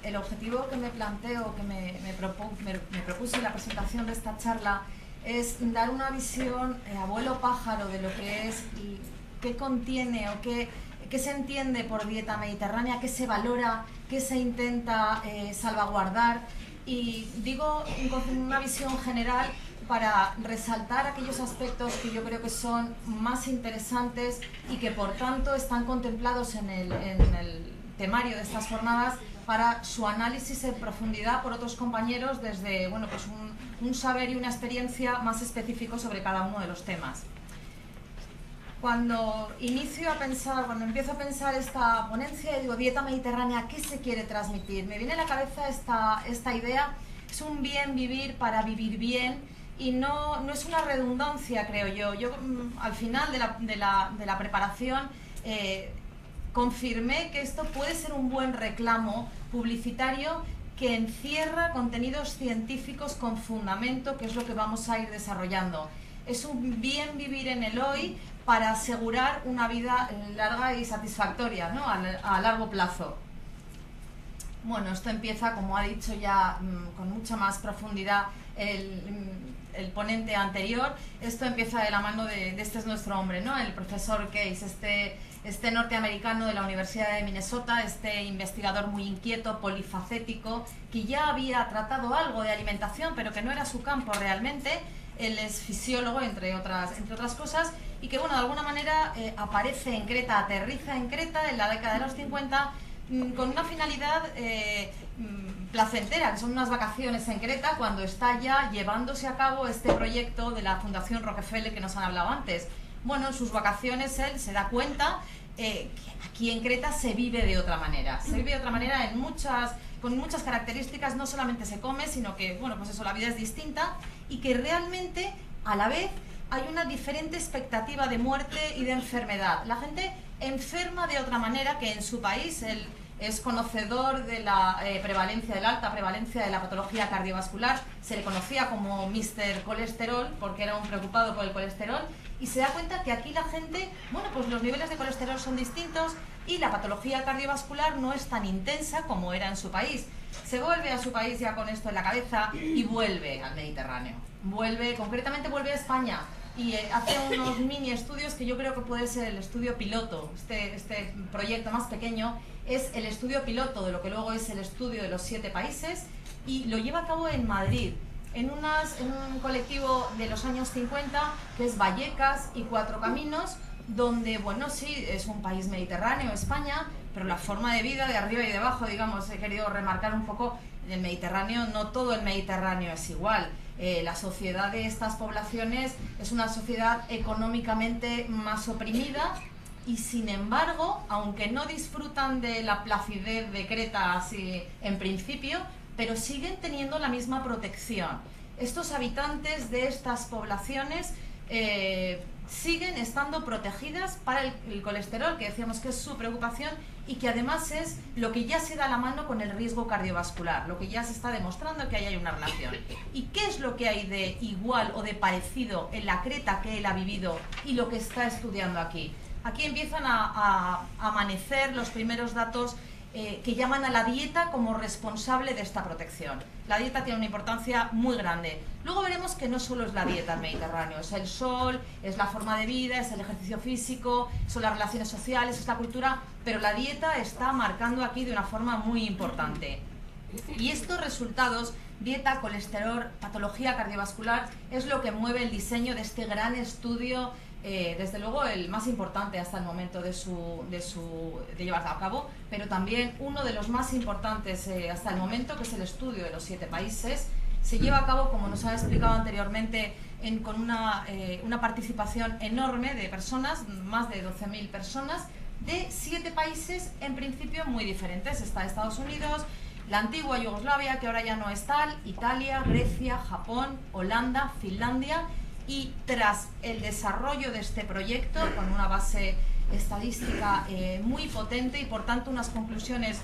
el objetivo que me planteo, que me propuse en la presentación de esta charla, es dar una visión a vuelo pájaro de lo que es y qué contiene o qué se entiende por dieta mediterránea, qué se valora, qué se intenta salvaguardar. Y digo con una visión general para resaltar aquellos aspectos que yo creo que son más interesantes y que por tanto están contemplados en el temario de estas jornadas para su análisis en profundidad por otros compañeros desde pues un saber y una experiencia más específicos sobre cada uno de los temas. Cuando empiezo a pensar esta ponencia y digo dieta mediterránea, ¿qué se quiere transmitir? Me viene a la cabeza esta idea, es un bien vivir para vivir bien. Y no es una redundancia, creo yo. Yo al final de la preparación confirmé que esto puede ser un buen reclamo publicitario que encierra contenidos científicos con fundamento, que es lo que vamos a ir desarrollando. Es un bien vivir en el hoy para asegurar una vida larga y satisfactoria, ¿no? a largo plazo. Bueno, esto empieza, como ha dicho ya con mucha más profundidad el ponente anterior. Esto empieza de la mano de este es nuestro hombre, ¿no? El profesor Case, este norteamericano de la Universidad de Minnesota, este investigador muy inquieto, polifacético, que ya había tratado algo de alimentación, pero que no era su campo realmente. Él es fisiólogo, entre otras cosas, y que, bueno, de alguna manera aparece en Creta, aterriza en Creta en la década de los 50, con una finalidad placentera, que son unas vacaciones en Creta, cuando está ya llevándose a cabo este proyecto de la Fundación Rockefeller que nos han hablado antes. Bueno, en sus vacaciones él se da cuenta que aquí en Creta se vive de otra manera. Se vive de otra manera con muchas características, no solamente se come, sino que, pues eso, la vida es distinta y que realmente, a la vez, hay una diferente expectativa de muerte y de enfermedad. La gente enferma de otra manera que en su país. Él es conocedor de la prevalencia, de la alta prevalencia de la patología cardiovascular. Se le conocía como Mr. Colesterol porque era un preocupado por el colesterol, y se da cuenta que aquí la gente, pues los niveles de colesterol son distintos y la patología cardiovascular no es tan intensa como era en su país. Se vuelve a su país ya con esto en la cabeza y vuelve al Mediterráneo. Concretamente vuelve a España. Y hace unos mini estudios que yo creo que puede ser el estudio piloto. Este proyecto más pequeño es el estudio piloto de lo que luego es el estudio de los 7 países, y lo lleva a cabo en Madrid, en un colectivo de los años 50 que es Vallecas y Cuatro Caminos, donde, sí, es un país mediterráneo, España, pero la forma de vida de arriba y de abajo, digamos, he querido remarcar un poco en el Mediterráneo. No todo el Mediterráneo es igual. La sociedad de estas poblaciones es una sociedad económicamente más oprimida y, sin embargo, aunque no disfrutan de la placidez de Creta así en principio, pero siguen teniendo la misma protección. Estos habitantes de estas poblaciones siguen estando protegidas para el colesterol, que decíamos que es su preocupación y que además es lo que ya se da la mano con el riesgo cardiovascular, lo que ya se está demostrando que ahí hay una relación. ¿Y qué es lo que hay de igual o de parecido en la Creta que él ha vivido y lo que está estudiando aquí? Aquí empiezan a amanecer los primeros datos que llaman a la dieta como responsable de esta protección. La dieta tiene una importancia muy grande. Luego veremos que no solo es la dieta el Mediterráneo, es el sol, es la forma de vida, es el ejercicio físico, son las relaciones sociales, es la cultura, pero la dieta está marcando aquí de una forma muy importante. Y estos resultados, dieta, colesterol, patología cardiovascular, es lo que mueve el diseño de este gran estudio, desde luego el más importante hasta el momento de llevarse a cabo, pero también uno de los más importantes hasta el momento, que es el estudio de los 7 países. Se lleva a cabo, como nos ha explicado anteriormente, con una participación enorme de personas, más de 12.000 personas, de 7 países en principio muy diferentes. Está Estados Unidos, la antigua Yugoslavia, que ahora ya no es tal, Italia, Grecia, Japón, Holanda, Finlandia. Y tras el desarrollo de este proyecto, con una base estadística muy potente y por tanto unas conclusiones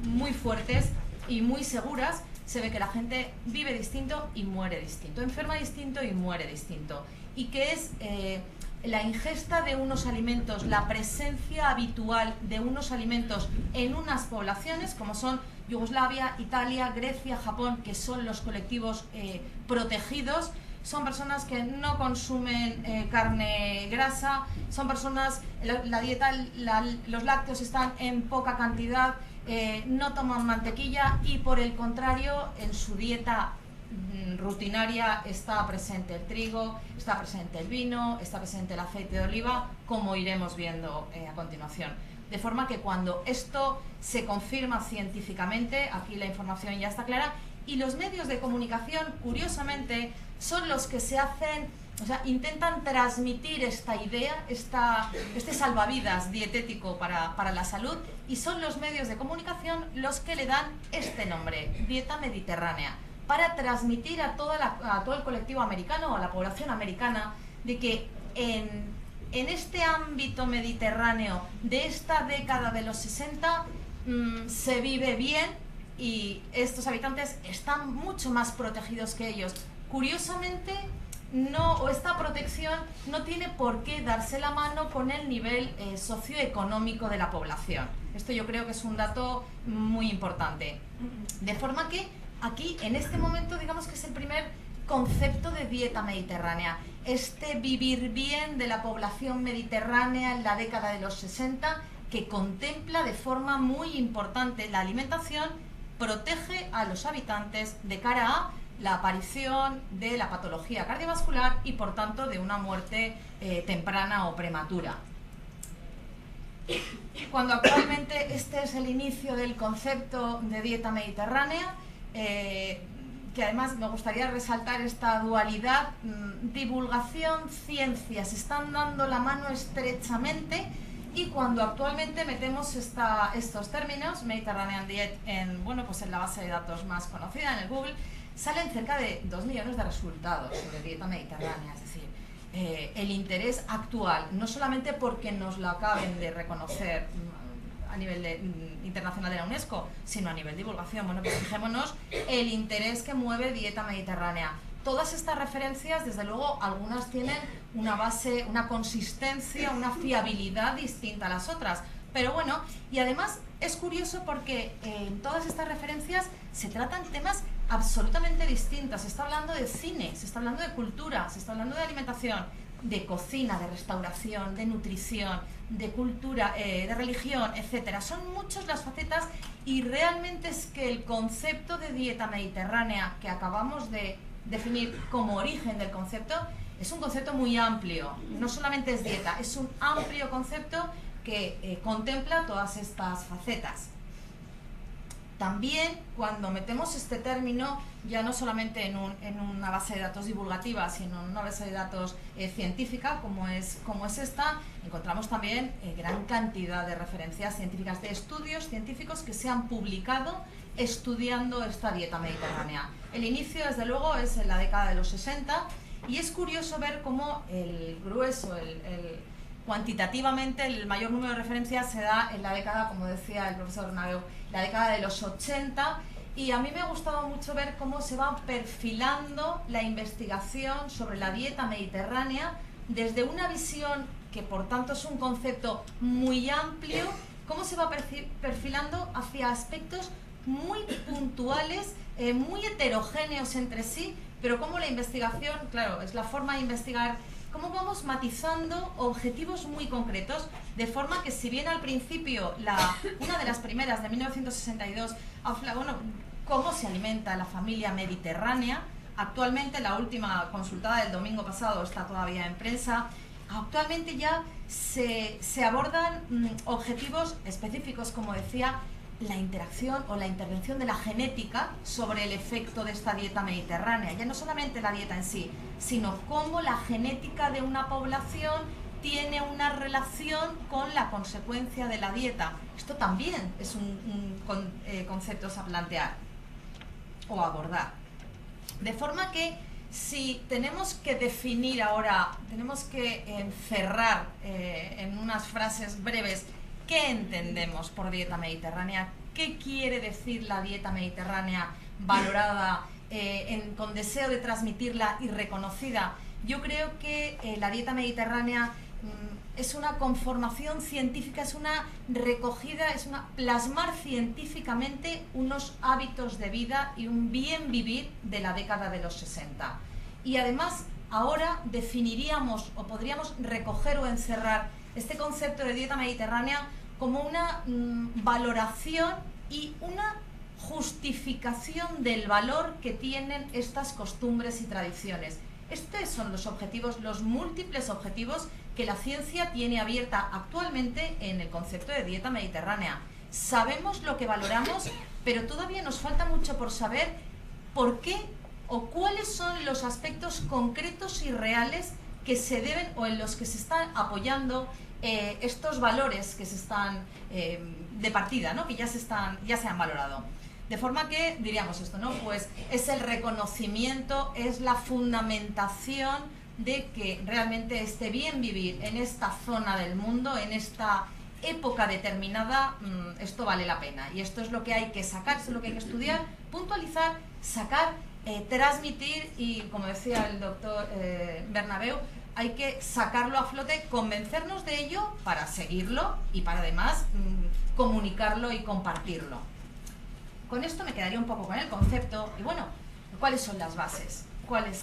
muy fuertes y muy seguras, se ve que la gente vive distinto y muere distinto, enferma distinto y muere distinto, y que es la ingesta de unos alimentos, la presencia habitual de unos alimentos en unas poblaciones como son Yugoslavia, Italia, Grecia, Japón, que son los colectivos protegidos. Son personas que no consumen carne grasa, son personas, la dieta, los lácteos están en poca cantidad, no toman mantequilla y por el contrario en su dieta rutinaria está presente el trigo, está presente el vino, está presente el aceite de oliva, como iremos viendo a continuación. De forma que cuando esto se confirma científicamente, aquí la información ya está clara, y los medios de comunicación, curiosamente, son los que se hacen, o sea, intentan transmitir esta idea, este salvavidas dietético para la salud, y son los medios de comunicación los que le dan este nombre, dieta mediterránea, para transmitir a todo el colectivo americano o a la población americana de que en este ámbito mediterráneo de esta década de los 60 se vive bien y estos habitantes están mucho más protegidos que ellos. Curiosamente, esta protección no tiene por qué darse la mano con el nivel socioeconómico de la población. Esto yo creo que es un dato muy importante. De forma que aquí, en este momento, digamos que es el primer concepto de dieta mediterránea. Este vivir bien de la población mediterránea en la década de los 60, que contempla de forma muy importante la alimentación, protege a los habitantes de cara a la aparición de la patología cardiovascular y por tanto de una muerte temprana o prematura. Cuando actualmente este es el inicio del concepto de dieta mediterránea, que además me gustaría resaltar esta dualidad, divulgación, ciencia, se están dando la mano estrechamente. Y cuando actualmente metemos estos términos, Mediterranean Diet, en la base de datos más conocida, en el Google, salen cerca de 2 millones de resultados sobre dieta mediterránea. Es decir, el interés actual, no solamente porque nos lo acaben de reconocer a nivel internacional de la UNESCO, sino a nivel de divulgación. Bueno, pues fijémonos el interés que mueve dieta mediterránea. Todas estas referencias, desde luego, algunas tienen una base, una consistencia, una fiabilidad distinta a las otras. Pero bueno, y además es curioso porque en todas estas referencias se tratan temas absolutamente distintos. Se está hablando de cine, se está hablando de cultura, se está hablando de alimentación, de cocina, de restauración, de nutrición, de cultura, de religión, etcétera. Son muchas las facetas y realmente es que el concepto de dieta mediterránea que acabamos de definir como origen del concepto es un concepto muy amplio, no solamente es dieta, es un amplio concepto que contempla todas estas facetas. También cuando metemos este término, ya no solamente en una base de datos divulgativa, sino en una base de datos científica, como es esta, encontramos también gran cantidad de referencias científicas, de estudios científicos que se han publicado estudiando esta dieta mediterránea. El inicio, desde luego, es en la década de los 60 y es curioso ver cómo el grueso, cuantitativamente el mayor número de referencias se da en la década, como decía el profesor Bernabeu, la década de los 80, y a mí me ha gustado mucho ver cómo se va perfilando la investigación sobre la dieta mediterránea desde una visión que por tanto es un concepto muy amplio, cómo se va perfilando hacia aspectos muy puntuales, muy heterogéneos entre sí, pero cómo la investigación, claro, es la forma de investigar, cómo vamos matizando objetivos muy concretos, de forma que si bien al principio, una de las primeras de 1962, cómo se alimenta la familia mediterránea, actualmente la última consultada del domingo pasado está todavía en prensa, actualmente ya se abordan objetivos específicos, como decía, la interacción o la intervención de la genética sobre el efecto de esta dieta mediterránea. Ya no solamente la dieta en sí, sino cómo la genética de una población tiene una relación con la consecuencia de la dieta. Esto también es un concepto a plantear o abordar. De forma que si tenemos que definir ahora, tenemos que encerrar en unas frases breves ¿qué entendemos por dieta mediterránea? ¿Qué quiere decir la dieta mediterránea valorada con deseo de transmitirla y reconocida? Yo creo que la dieta mediterránea es una conformación científica, es una recogida, es una plasmar científicamente unos hábitos de vida y un bien vivir de la década de los 60. Y además ahora definiríamos o podríamos recoger o encerrar este concepto de dieta mediterránea como una valoración y una justificación del valor que tienen estas costumbres y tradiciones. Estos son los objetivos, los múltiples objetivos que la ciencia tiene abierta actualmente en el concepto de dieta mediterránea. Sabemos lo que valoramos, pero todavía nos falta mucho por saber por qué o cuáles son los aspectos concretos y reales que se deben o en los que se están apoyando estos valores que se están de partida, ¿no? Que ya se han valorado. De forma que diríamos esto, ¿no? Pues es el reconocimiento, es la fundamentación de que realmente este bien vivir en esta zona del mundo, en esta época determinada, esto vale la pena. Y esto es lo que hay que sacar, esto es lo que hay que estudiar, puntualizar, sacar, transmitir y, como decía el doctor Bernabeu, hay que sacarlo a flote, convencernos de ello para seguirlo y para además comunicarlo y compartirlo. Con esto me quedaría un poco con el concepto y bueno, ¿cuáles son las bases?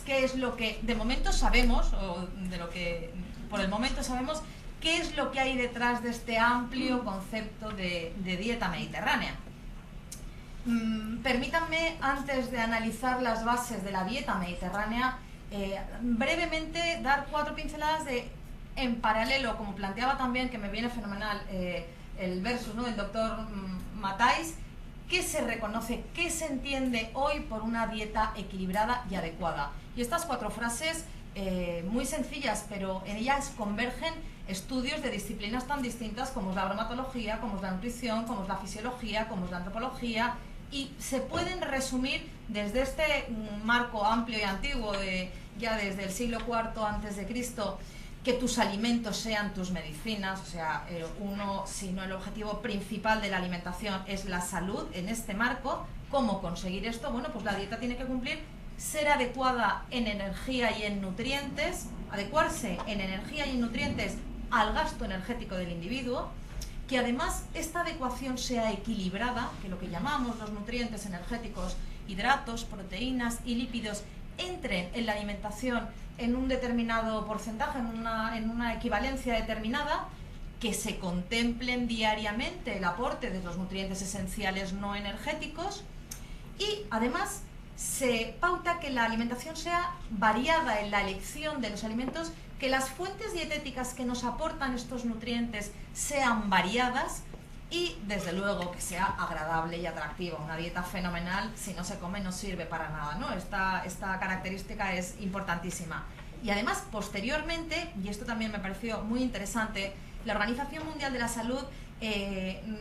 ¿Qué es lo que de momento sabemos, o de lo que por el momento sabemos, qué es lo que hay detrás de este amplio concepto de dieta mediterránea? Permítanme, antes de analizar las bases de la dieta mediterránea, brevemente dar 4 pinceladas en paralelo, como planteaba también, que me viene fenomenal el versus, ¿no?, del doctor Matáis, qué se reconoce, qué se entiende hoy por una dieta equilibrada y adecuada. Y estas 4 frases, muy sencillas, pero en ellas convergen estudios de disciplinas tan distintas como es la bromatología, como es la nutrición, como es la fisiología, como es la antropología, y se pueden resumir desde este marco amplio y antiguo, ya desde el siglo IV a.C., que tus alimentos sean tus medicinas, o sea, si no el objetivo principal de la alimentación es la salud en este marco. ¿Cómo conseguir esto? Bueno, pues la dieta tiene que cumplir, ser adecuada en energía y en nutrientes, adecuarse en energía y en nutrientes al gasto energético del individuo, que además esta adecuación sea equilibrada, que lo que llamamos los nutrientes energéticos, hidratos, proteínas y lípidos, entren en la alimentación en un determinado porcentaje, en una equivalencia determinada, que se contemplen diariamente el aporte de los nutrientes esenciales no energéticos y además se pauta que la alimentación sea variada en la elección de los alimentos, que las fuentes dietéticas que nos aportan estos nutrientes sean variadas y, desde luego, que sea agradable y atractiva. Una dieta fenomenal, si no se come, no sirve para nada, ¿no? Esta característica es importantísima. Y además, posteriormente, y esto también me pareció muy interesante, la Organización Mundial de la Salud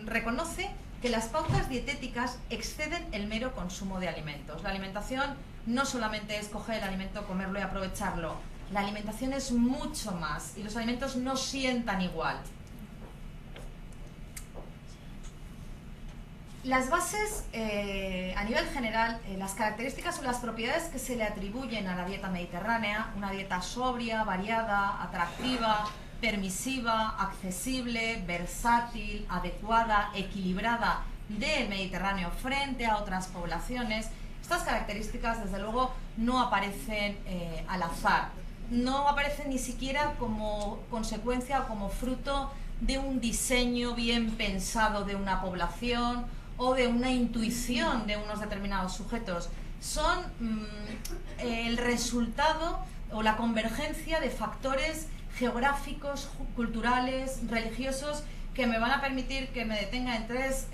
reconoce que las pautas dietéticas exceden el mero consumo de alimentos. La alimentación no solamente es coger el alimento, comerlo y aprovecharlo. La alimentación es mucho más y los alimentos no sientan igual. Las bases, a nivel general, las características o las propiedades que se le atribuyen a la dieta mediterránea, una dieta sobria, variada, atractiva, permisiva, accesible, versátil, adecuada, equilibrada del Mediterráneo frente a otras poblaciones. Estas características, desde luego, no aparecen al azar, no aparecen ni siquiera como consecuencia o como fruto de un diseño bien pensado de una población o de una intuición de unos determinados sujetos. Son el resultado o la convergencia de factores geográficos, culturales, religiosos, que me van a permitir que me detenga en 3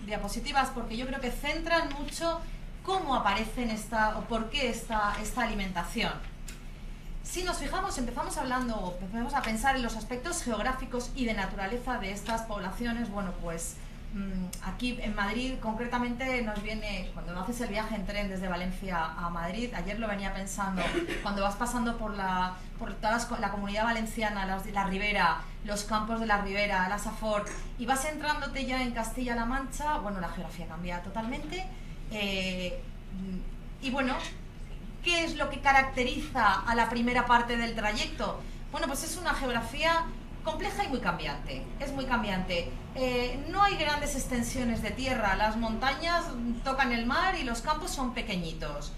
diapositivas, porque yo creo que centran mucho cómo aparecen o por qué esta alimentación. Si nos fijamos, empezamos a pensar en los aspectos geográficos y de naturaleza de estas poblaciones. Bueno, pues aquí en Madrid concretamente nos viene, cuando haces el viaje en tren desde Valencia a Madrid, ayer lo venía pensando, cuando vas pasando por toda la Comunidad Valenciana, la Ribera, los campos de la Ribera, la Safor, y vas entrándote ya en Castilla-La Mancha, bueno, la geografía cambia totalmente. Y bueno, ¿qué ¿Qué es lo que caracteriza a la primera parte del trayecto? Bueno, pues es una geografía compleja y muy cambiante, es muy cambiante. No hay grandes extensiones de tierra, las montañas tocan el mar y los campos son pequeñitos.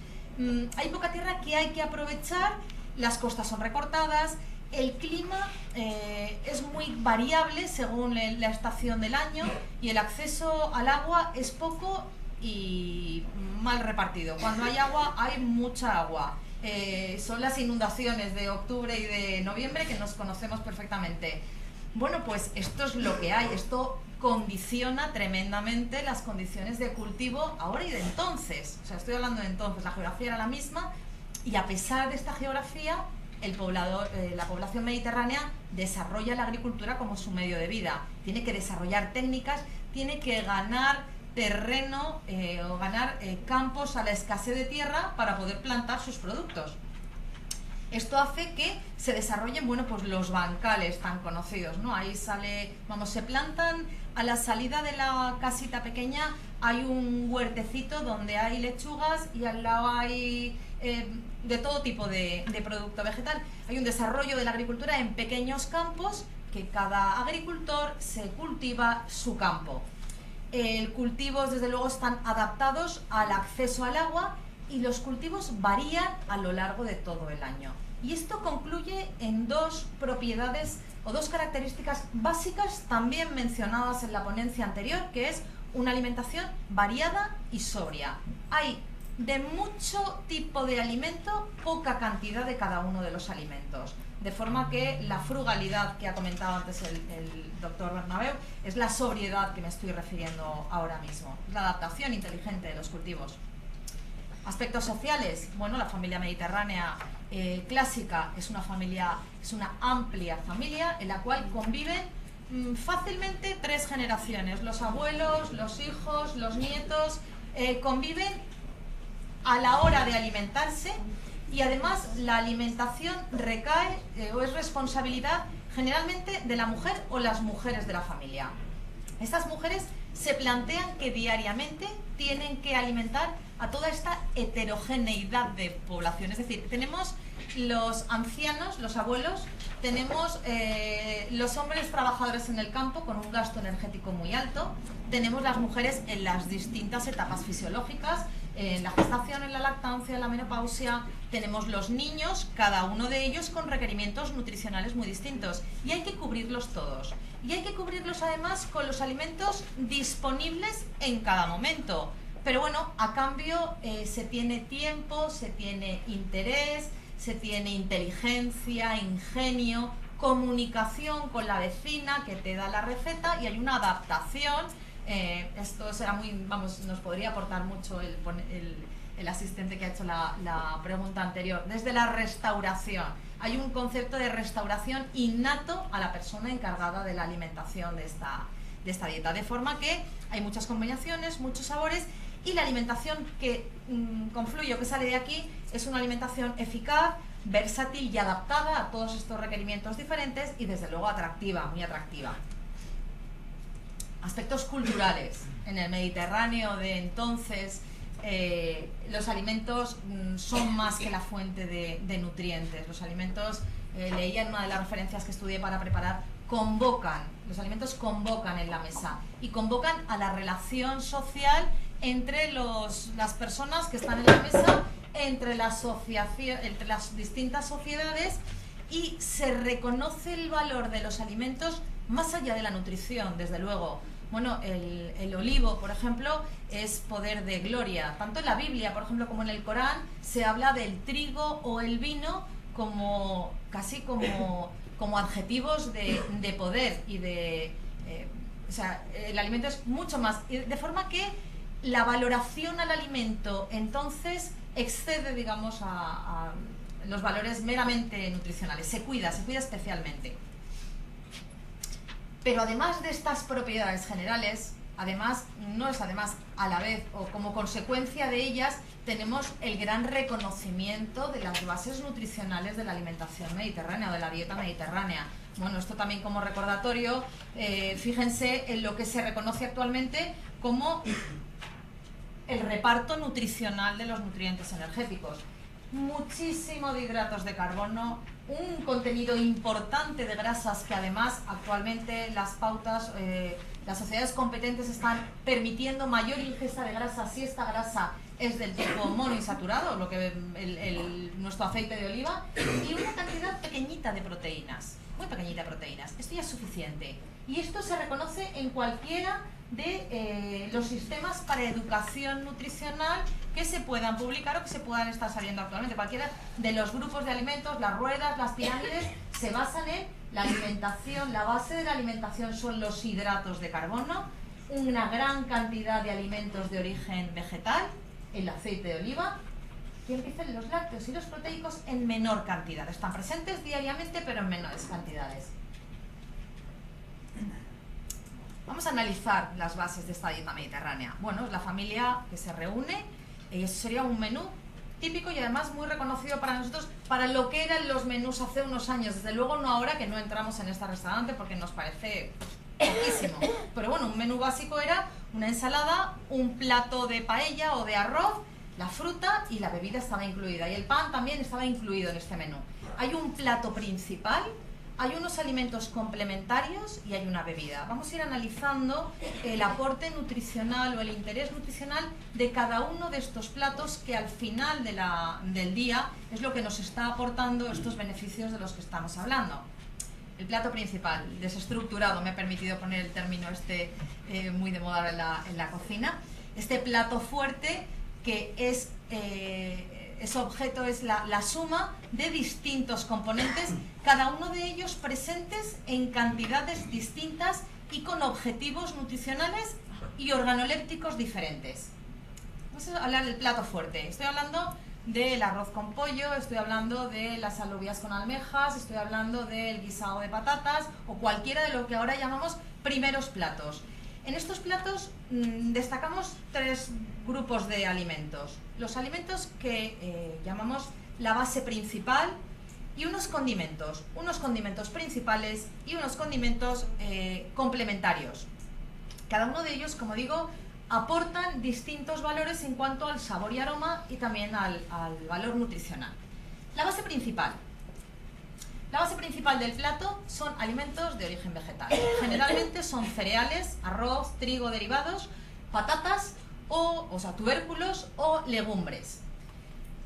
Hay poca tierra que hay que aprovechar, las costas son recortadas, el clima es muy variable según la estación del año y el acceso al agua es poco y mal repartido. Cuando hay agua, hay mucha agua. Son las inundaciones de octubre y de noviembre que nos conocemos perfectamente. Bueno, pues esto es lo que hay. Esto condiciona tremendamente las condiciones de cultivo ahora y de entonces. O sea, estoy hablando de entonces, la geografía era la misma y a pesar de esta geografía, la población mediterránea desarrolla la agricultura como su medio de vida. Tiene que desarrollar técnicas, tiene que ganar terreno o ganar campos a la escasez de tierra para poder plantar sus productos. Esto hace que se desarrollen, bueno, pues los bancales tan conocidos, ¿no? Ahí sale, vamos, se plantan a la salida de la casita pequeña, hay un huertecito donde hay lechugas y al lado hay de todo tipo de producto vegetal. Hay un desarrollo de la agricultura en pequeños campos que cada agricultor se cultiva su campo. Cultivos, desde luego, están adaptados al acceso al agua y los cultivos varían a lo largo de todo el año. Y esto concluye en dos propiedades o dos características básicas también mencionadas en la ponencia anterior, que es una alimentación variada y sobria. Hay de mucho tipo de alimento, poca cantidad de cada uno de los alimentos. De forma que la frugalidad que ha comentado antes el doctor Bernabeu es la sobriedad que me estoy refiriendo ahora mismo, la adaptación inteligente de los cultivos. Aspectos sociales, bueno, la familia mediterránea clásica es una amplia familia en la cual conviven fácilmente 3 generaciones, los abuelos, los hijos, los nietos, conviven a la hora de alimentarse. Y además la alimentación recae o es responsabilidad generalmente de la mujer o las mujeres de la familia. Estas mujeres se plantean que diariamente tienen que alimentar a toda esta heterogeneidad de población. Es decir, tenemos los ancianos, los abuelos, tenemos los hombres trabajadores en el campo con un gasto energético muy alto, tenemos las mujeres en las distintas etapas fisiológicas, en la gestación, en la lactancia, en la menopausia, tenemos los niños, cada uno de ellos con requerimientos nutricionales muy distintos y hay que cubrirlos todos. Y hay que cubrirlos además con los alimentos disponibles en cada momento. Pero bueno, a cambio se tiene tiempo, se tiene interés, se tiene inteligencia, ingenio, comunicación con la vecina que te da la receta y hay una adaptación. Esto será muy, vamos, nos podría aportar mucho el asistente que ha hecho la pregunta anterior. Desde la restauración, hay un concepto de restauración innato a la persona encargada de la alimentación de esta dieta, de forma que hay muchas combinaciones, muchos sabores y la alimentación que confluye o que sale de aquí es una alimentación eficaz, versátil y adaptada a todos estos requerimientos diferentes y desde luego atractiva, muy atractiva. Aspectos culturales. En el Mediterráneo de entonces los alimentos son más que la fuente de nutrientes. Los alimentos, leía en una de las referencias que estudié para preparar, los alimentos convocan en la mesa y convocan a la relación social entre las personas que están en la mesa, entre las distintas sociedades y se reconoce el valor de los alimentos más allá de la nutrición, desde luego. Bueno, el olivo, por ejemplo, es poder de gloria. Tanto en la Biblia, por ejemplo, como en el Corán, se habla del trigo o el vino casi como adjetivos de poder y de... o sea, el alimento es mucho más... De forma que la valoración al alimento, entonces, excede, digamos, a los valores meramente nutricionales. Se cuida especialmente. Pero además de estas propiedades generales, a la vez o como consecuencia de ellas, tenemos el gran reconocimiento de las bases nutricionales de la alimentación mediterránea o de la dieta mediterránea. Bueno, esto también como recordatorio, fíjense en lo que se reconoce actualmente como el reparto nutricional de los nutrientes energéticos. muchísimo de hidratos de carbono, un contenido importante de grasas que además actualmente las pautas, las sociedades competentes están permitiendo mayor ingesta de grasa si esta grasa es del tipo monoinsaturado, lo que nuestro aceite de oliva, y una cantidad pequeñita de proteínas, muy pequeñita de proteínas. Esto ya es suficiente. Y esto se reconoce en cualquiera de los sistemas para educación nutricional que se puedan publicar o que se puedan estar saliendo actualmente. Cualquiera de los grupos de alimentos, las ruedas, las pirámides, se basan en la alimentación. La base de la alimentación son los hidratos de carbono, una gran cantidad de alimentos de origen vegetal, el aceite de oliva, y empiezan los lácteos y los proteicos en menor cantidad. Están presentes diariamente, pero en menores cantidades. Vamos a analizar las bases de esta dieta mediterránea. Bueno, es la familia que se reúne, y eso sería un menú típico y además muy reconocido para nosotros, para lo que eran los menús hace unos años. Desde luego no ahora, que no entramos en este restaurante porque nos parece poquísimo. Pero bueno, un menú básico era una ensalada, un plato de paella o de arroz, la fruta y la bebida estaba incluida. Y el pan también estaba incluido en este menú. Hay un plato principal, hay unos alimentos complementarios y hay una bebida. Vamos a ir analizando el aporte nutricional o el interés nutricional de cada uno de estos platos, que al final del día es lo que nos está aportando estos beneficios de los que estamos hablando. El plato principal, desestructurado, me he permitido poner el término muy de moda en la cocina. Este plato fuerte que es... ese objeto es la suma de distintos componentes, cada uno de ellos presentes en cantidades distintas y con objetivos nutricionales y organolépticos diferentes. Vamos a hablar del plato fuerte. Estoy hablando del arroz con pollo, estoy hablando de las alubias con almejas, estoy hablando del guisado de patatas o cualquiera de lo que ahora llamamos primeros platos. En estos platos destacamos tres grupos de alimentos. Los alimentos que llamamos la base principal y unos condimentos principales y unos condimentos complementarios. Cada uno de ellos, como digo, aportan distintos valores en cuanto al sabor y aroma y también al valor nutricional. La base principal. La base principal del plato son alimentos de origen vegetal. Generalmente son cereales, arroz, trigo derivados, patatas, o sea, tubérculos o legumbres.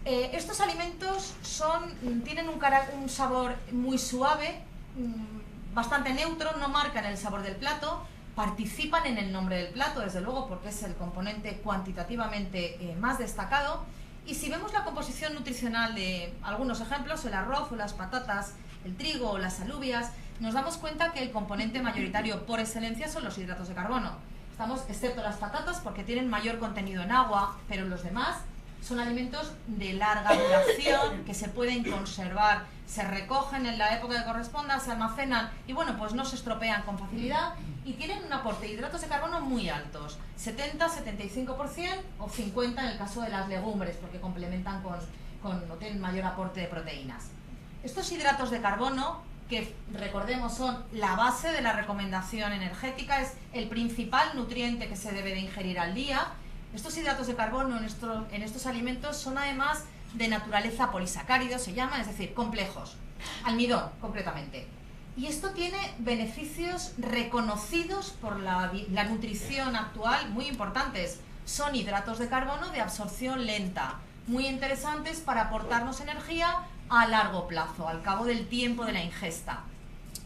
Estos alimentos tienen un sabor muy suave, bastante neutro, no marcan el sabor del plato, participan en el nombre del plato, desde luego, porque es el componente cuantitativamente más destacado. Y si vemos la composición nutricional de algunos ejemplos, el arroz o las patatas, el trigo o las alubias, nos damos cuenta que el componente mayoritario por excelencia son los hidratos de carbono. Excepto las patatas, porque tienen mayor contenido en agua, pero los demás son alimentos de larga duración, que se pueden conservar, se recogen en la época que corresponda, se almacenan y bueno, pues no se estropean con facilidad y tienen un aporte de hidratos de carbono muy altos, 70, 75% o 50% en el caso de las legumbres, porque complementan no tienen mayor aporte de proteínas. Estos hidratos de carbono, que recordemos son la base de la recomendación energética, es el principal nutriente que se debe de ingerir al día. Estos hidratos de carbono en estos alimentos son además de naturaleza polisacárido, se llama, es decir, complejos. Almidón, concretamente. Y esto tiene beneficios reconocidos por la nutrición actual muy importantes. Son hidratos de carbono de absorción lenta, muy interesantes para aportarnos energía a largo plazo, al cabo del tiempo de la ingesta.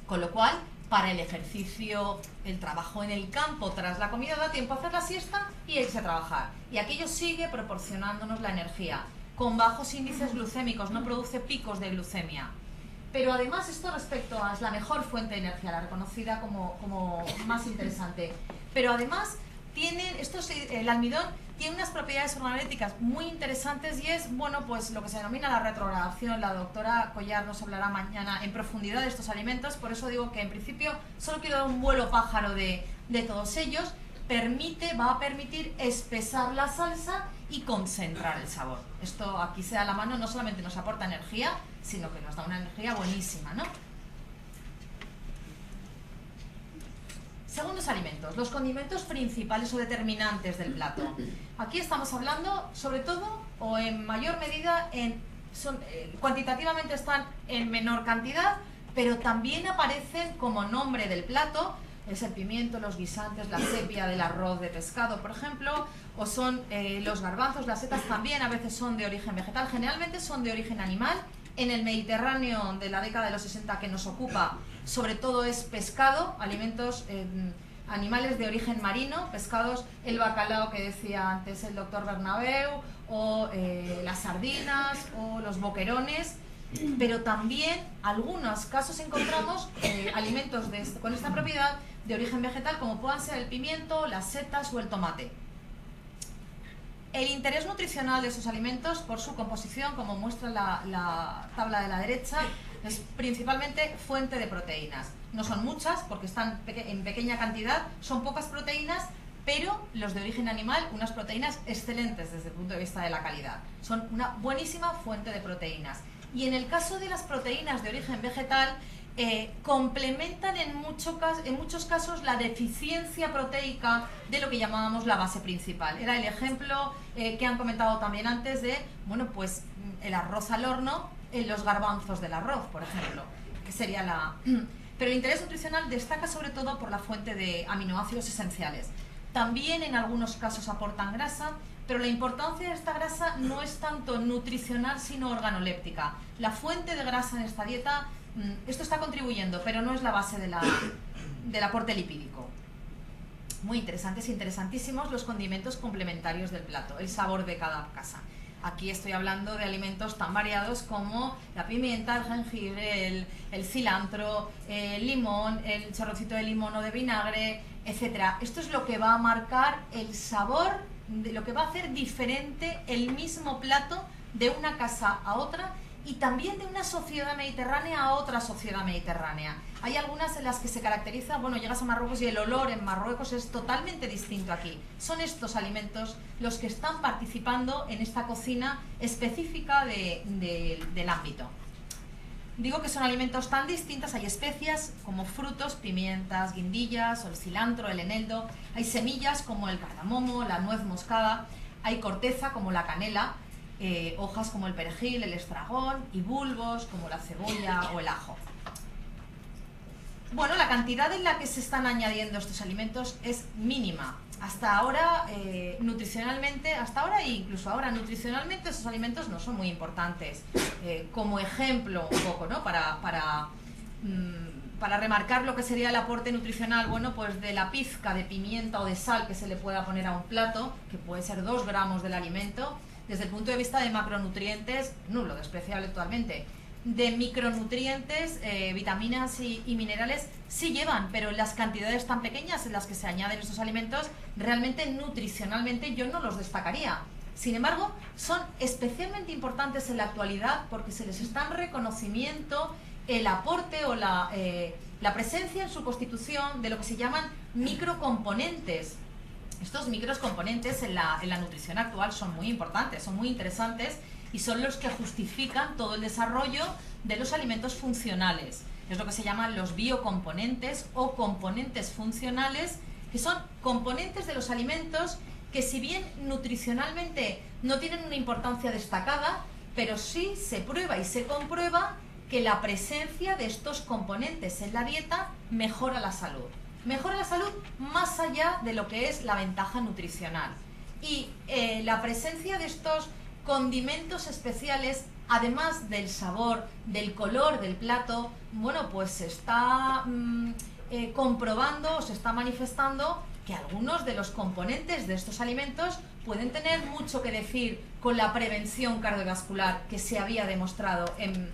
Con lo cual, para el ejercicio, el trabajo en el campo tras la comida, da tiempo a hacer la siesta y irse a trabajar. Y aquello sigue proporcionándonos la energía. Con bajos índices glucémicos, no produce picos de glucemia. Pero además esto respecto a es la mejor fuente de energía, la reconocida como más interesante. Pero además el almidón tiene unas propiedades organolépticas muy interesantes y es, bueno, pues lo que se denomina la retrogradación. La doctora Collar nos hablará mañana en profundidad de estos alimentos, por eso digo que en principio solo quiero dar un vuelo pájaro de todos ellos. Va a permitir espesar la salsa y concentrar el sabor. Esto aquí se da la mano, no solamente nos aporta energía, sino que nos da una energía buenísima, ¿no? Segundos alimentos, los condimentos principales o determinantes del plato. Aquí estamos hablando, sobre todo, o en mayor medida, en cuantitativamente están en menor cantidad, pero también aparecen como nombre del plato. Es el pimiento, los guisantes, la sepia del arroz de pescado, por ejemplo, o son los garbanzos, las setas también a veces son de origen vegetal, generalmente son de origen animal. En el Mediterráneo de la década de los 60 que nos ocupa, sobre todo es pescado, alimentos, animales de origen marino, pescados, el bacalao que decía antes el doctor Bernabeu, o las sardinas, o los boquerones, pero también algunos casos encontramos alimentos con esta propiedad de origen vegetal, como puedan ser el pimiento, las setas o el tomate. El interés nutricional de esos alimentos, por su composición, como muestra la tabla de la derecha, es principalmente fuente de proteínas. No son muchas, porque están en pequeña cantidad, son pocas proteínas, pero los de origen animal, unas proteínas excelentes desde el punto de vista de la calidad. Son una buenísima fuente de proteínas. Y en el caso de las proteínas de origen vegetal, complementan en muchos casos la deficiencia proteica de lo que llamábamos la base principal. Era el ejemplo que han comentado también antes de, bueno, pues el arroz al horno, los garbanzos del arroz, por ejemplo, que sería la... Pero el interés nutricional destaca sobre todo por la fuente de aminoácidos esenciales. También en algunos casos aportan grasa, pero la importancia de esta grasa no es tanto nutricional sino organoléptica. La fuente de grasa en esta dieta, esto está contribuyendo, pero no es la base del aporte lipídico. Muy interesantes, interesantísimos los condimentos complementarios del plato, el sabor de cada casa. Aquí estoy hablando de alimentos tan variados como la pimienta, el jengibre, el cilantro, el limón, el chorrocito de limón o de vinagre, etc. Esto es lo que va a marcar el sabor, de lo que va a hacer diferente el mismo plato de una casa a otra y también de una sociedad mediterránea a otra sociedad mediterránea. Hay algunas en las que se caracteriza, bueno, llegas a Marruecos y el olor en Marruecos es totalmente distinto aquí. Son estos alimentos los que están participando en esta cocina específica del ámbito. Digo que son alimentos tan distintos, hay especias como frutos, pimientas, guindillas, o el cilantro, el eneldo, hay semillas como el cardamomo, la nuez moscada, hay corteza como la canela, hojas como el perejil, el estragón y bulbos como la cebolla o el ajo. Bueno, la cantidad en la que se están añadiendo estos alimentos es mínima. Hasta ahora, nutricionalmente, hasta ahora e incluso ahora, nutricionalmente esos alimentos no son muy importantes. Como ejemplo, un poco, ¿no? Para remarcar lo que sería el aporte nutricional, bueno, pues de la pizca de pimienta o de sal que se le pueda poner a un plato, que puede ser 2 gramos del alimento, desde el punto de vista de macronutrientes, nulo, despreciable totalmente. De micronutrientes, vitaminas y minerales sí llevan, pero en las cantidades tan pequeñas en las que se añaden estos alimentos, realmente nutricionalmente yo no los destacaría. Sin embargo, son especialmente importantes en la actualidad porque se les está reconocimiento el aporte o la presencia en su constitución de lo que se llaman microcomponentes. Estos microcomponentes en la nutrición actual son muy importantes, son muy interesantes y son los que justifican todo el desarrollo de los alimentos funcionales. Es lo que se llaman los biocomponentes o componentes funcionales, que son componentes de los alimentos que, si bien nutricionalmente no tienen una importancia destacada, pero sí se prueba y se comprueba que la presencia de estos componentes en la dieta mejora la salud. Mejora la salud más allá de lo que es la ventaja nutricional. Y la presencia de estos condimentos especiales, además del sabor, del color del plato, bueno, pues se está comprobando o se está manifestando que algunos de los componentes de estos alimentos pueden tener mucho que decir con la prevención cardiovascular que se había demostrado en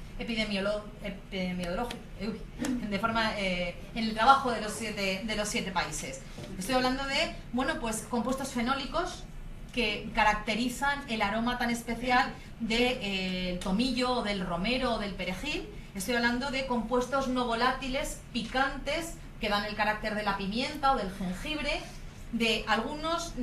en el trabajo de los siete países. Estoy hablando de, bueno, pues compuestos fenólicos que caracterizan el aroma tan especial del tomillo o del romero o del perejil. Estoy hablando de compuestos no volátiles, picantes, que dan el carácter de la pimienta o del jengibre, de algunos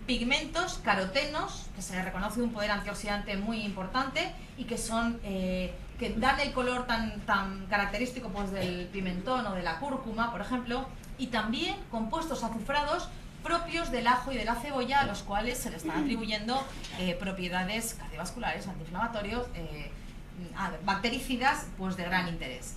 pigmentos carotenos, que se les reconoce un poder antioxidante muy importante y que son que dan el color tan característico, pues, del pimentón o de la cúrcuma, por ejemplo, y también compuestos azufrados propios del ajo y de la cebolla, a los cuales se le están atribuyendo propiedades cardiovasculares, antiinflamatorios, bactericidas pues de gran interés.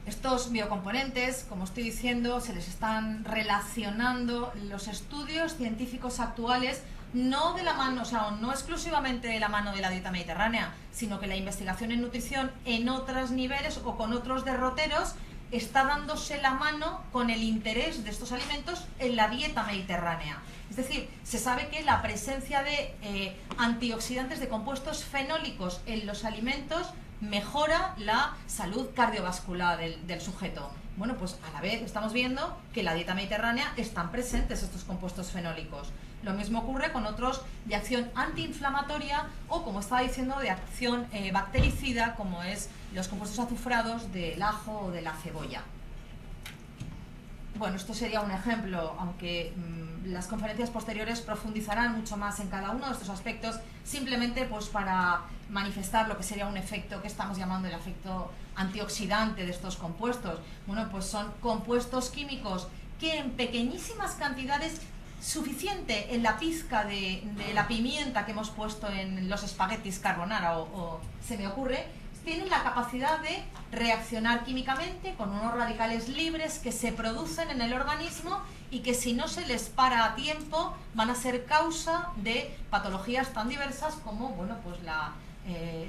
Estos biocomponentes, como estoy diciendo, se les están relacionando los estudios científicos actuales, no de la mano, o sea, no exclusivamente de la mano de la dieta mediterránea, sino que la investigación en nutrición en otros niveles o con otros derroteros está dándose la mano con el interés de estos alimentos en la dieta mediterránea. Es decir, se sabe que la presencia de antioxidantes, de compuestos fenólicos en los alimentos mejora la salud cardiovascular del sujeto. Bueno, pues a la vez estamos viendo que en la dieta mediterránea están presentes estos compuestos fenólicos. Lo mismo ocurre con otros de acción antiinflamatoria o, como estaba diciendo, de acción bactericida, como es los compuestos azufrados del ajo o de la cebolla. Bueno, esto sería un ejemplo, aunque las conferencias posteriores profundizarán mucho más en cada uno de estos aspectos, simplemente pues para manifestar lo que sería un efecto que estamos llamando el efecto antioxidante de estos compuestos. Bueno, pues son compuestos químicos que en pequeñísimas cantidades, suficiente en la pizca de la pimienta que hemos puesto en los espaguetis carbonara o se me ocurre, tienen la capacidad de reaccionar químicamente con unos radicales libres que se producen en el organismo y que, si no se les para a tiempo, van a ser causa de patologías tan diversas como, bueno, pues la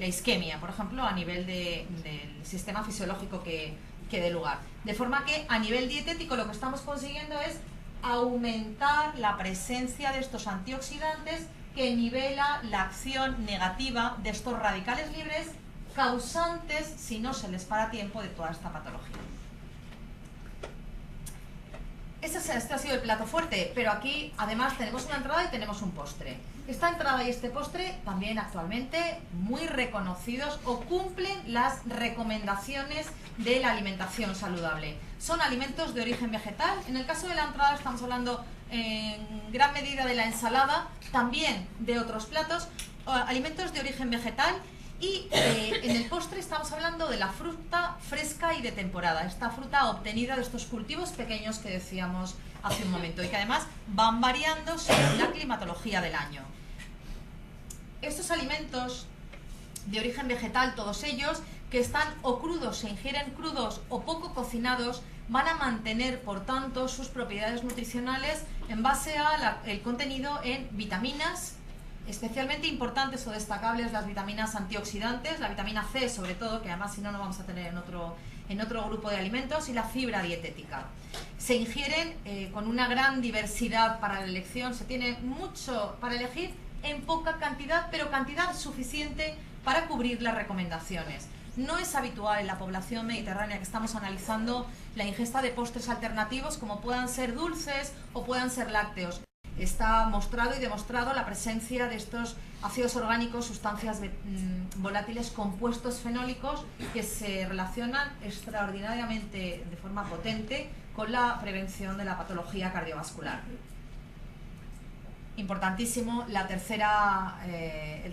isquemia, por ejemplo, a nivel del sistema fisiológico que dé lugar. De forma que a nivel dietético lo que estamos consiguiendo es aumentar la presencia de estos antioxidantes que nivela la acción negativa de estos radicales libres causantes, si no se les para a tiempo, de toda esta patología. Este ha sido el plato fuerte, pero aquí además tenemos una entrada y tenemos un postre. Esta entrada y este postre también actualmente muy reconocidos o cumplen las recomendaciones de la alimentación saludable. Son alimentos de origen vegetal. En el caso de la entrada estamos hablando en gran medida de la ensalada, también de otros platos, alimentos de origen vegetal. Y en el postre estamos hablando de la fruta fresca y de temporada, esta fruta obtenida de estos cultivos pequeños que decíamos hace un momento y que además van variando según la climatología del año. Estos alimentos de origen vegetal, todos ellos, que están o crudos, se ingieren crudos o poco cocinados, van a mantener, por tanto, sus propiedades nutricionales en base al contenido en vitaminas, especialmente importantes o destacables las vitaminas antioxidantes, la vitamina C sobre todo, que además si no, no vamos a tener en otro grupo de alimentos, y la fibra dietética. Se ingieren con una gran diversidad para la elección, se tiene mucho para elegir en poca cantidad, pero cantidad suficiente para cubrir las recomendaciones. No es habitual en la población mediterránea que estamos analizando la ingesta de postres alternativos, como puedan ser dulces o puedan ser lácteos. Está mostrado y demostrado la presencia de estos ácidos orgánicos, sustancias volátiles, compuestos fenólicos que se relacionan extraordinariamente de forma potente con la prevención de la patología cardiovascular. Importantísimo el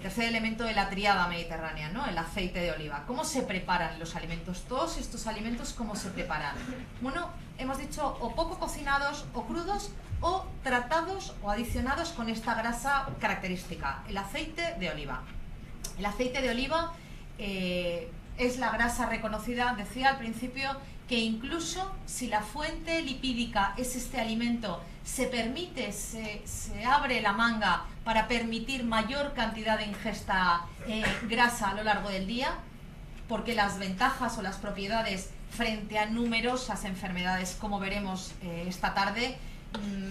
tercer elemento de la tríada mediterránea, ¿no? El aceite de oliva. ¿Cómo se preparan los alimentos? Todos estos alimentos, ¿cómo se preparan? Bueno, hemos dicho o poco cocinados o crudos o tratados o adicionados con esta grasa característica, el aceite de oliva. El aceite de oliva es la grasa reconocida, decía al principio, que incluso si la fuente lipídica es este alimento, se abre la manga para permitir mayor cantidad de ingesta grasa a lo largo del día, porque las ventajas o las propiedades frente a numerosas enfermedades, como veremos esta tarde,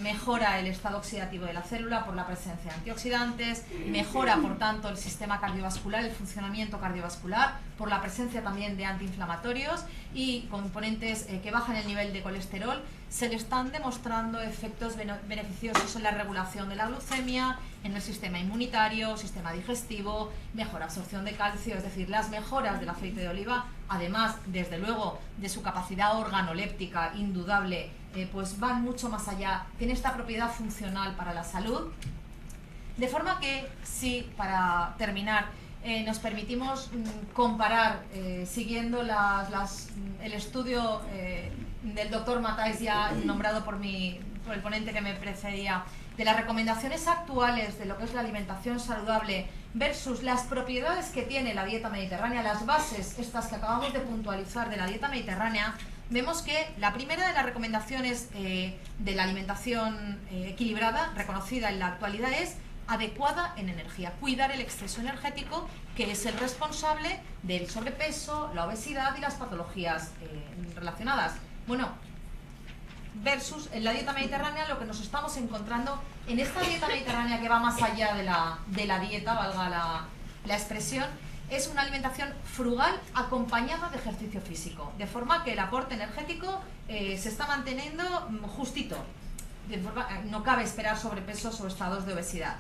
mejora el estado oxidativo de la célula por la presencia de antioxidantes, mejora por tanto el sistema cardiovascular, el funcionamiento cardiovascular, por la presencia también de antiinflamatorios y componentes que bajan el nivel de colesterol. Se le están demostrando efectos beneficiosos en la regulación de la glucemia, en el sistema inmunitario, sistema digestivo, mejor absorción de calcio, es decir, las mejoras del aceite de oliva, además, desde luego, de su capacidad organoléptica indudable, pues van mucho más allá, tiene esta propiedad funcional para la salud. De forma que, si para terminar, nos permitimos comparar, siguiendo el estudio del doctor Matais, ya nombrado por el ponente que me precedía, de las recomendaciones actuales de lo que es la alimentación saludable versus las propiedades que tiene la dieta mediterránea, las bases estas que acabamos de puntualizar de la dieta mediterránea, vemos que la primera de las recomendaciones de la alimentación equilibrada, reconocida en la actualidad, es adecuada en energía, cuidar el exceso energético, que es el responsable del sobrepeso, la obesidad y las patologías relacionadas. Bueno, versus en la dieta mediterránea lo que nos estamos encontrando en esta dieta mediterránea que va más allá de la dieta, valga la expresión, es una alimentación frugal acompañada de ejercicio físico, de forma que el aporte energético se está manteniendo justito, de forma, no cabe esperar sobrepesos o estados de obesidad.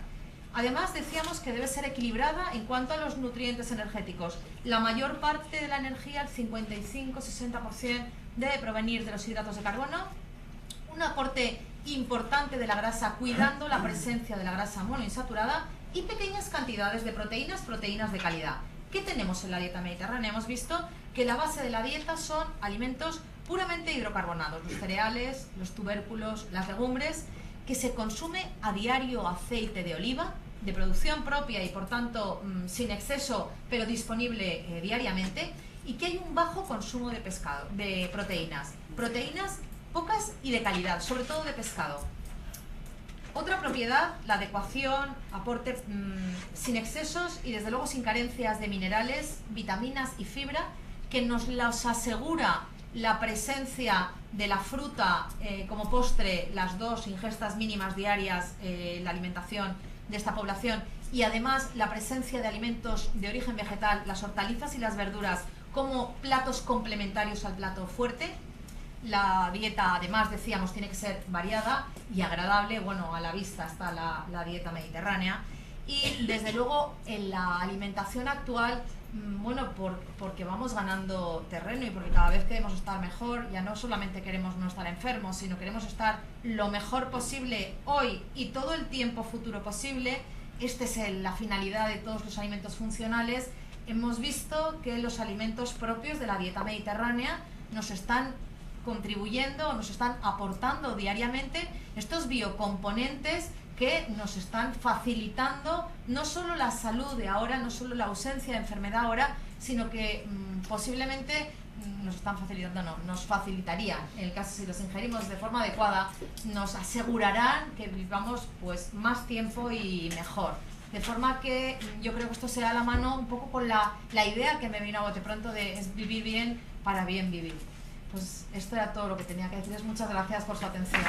Además, decíamos que debe ser equilibrada en cuanto a los nutrientes energéticos. La mayor parte de la energía, el 55-60%, debe provenir de los hidratos de carbono, un aporte importante de la grasa, cuidando la presencia de la grasa monoinsaturada, y pequeñas cantidades de proteínas de calidad. ¿Qué tenemos en la dieta mediterránea? Hemos visto que la base de la dieta son alimentos puramente hidrocarbonados, los cereales, los tubérculos, las legumbres, que se consume a diario aceite de oliva, de producción propia y por tanto sin exceso, pero disponible diariamente, y que hay un bajo consumo de pescado, de proteínas pocas y de calidad, sobre todo de pescado. Otra propiedad, la adecuación, aporte sin excesos y desde luego sin carencias de minerales, vitaminas y fibra, que nos los asegura la presencia de la fruta como postre, las 2 ingestas mínimas diarias, la alimentación de esta población, y además la presencia de alimentos de origen vegetal, las hortalizas y las verduras como platos complementarios al plato fuerte. La dieta, además, decíamos, tiene que ser variada y agradable. Bueno, a la vista está la dieta mediterránea. Y desde luego en la alimentación actual, bueno, porque vamos ganando terreno y porque cada vez queremos estar mejor, ya no solamente queremos no estar enfermos, sino queremos estar lo mejor posible hoy y todo el tiempo futuro posible. Esta es la finalidad de todos los alimentos funcionales. Hemos visto que los alimentos propios de la dieta mediterránea nos están contribuyendo, nos están aportando diariamente estos biocomponentes que nos están facilitando no solo la salud de ahora, no solo la ausencia de enfermedad ahora, sino que posiblemente nos están facilitando, no, nos facilitarían, en el caso si los ingerimos de forma adecuada, nos asegurarán que vivamos pues más tiempo y mejor. De forma que yo creo que esto se da la mano un poco con la idea que me vino a bote pronto de es vivir bien para bien vivir. Pues esto era todo lo que tenía que decirles. Muchas gracias por su atención.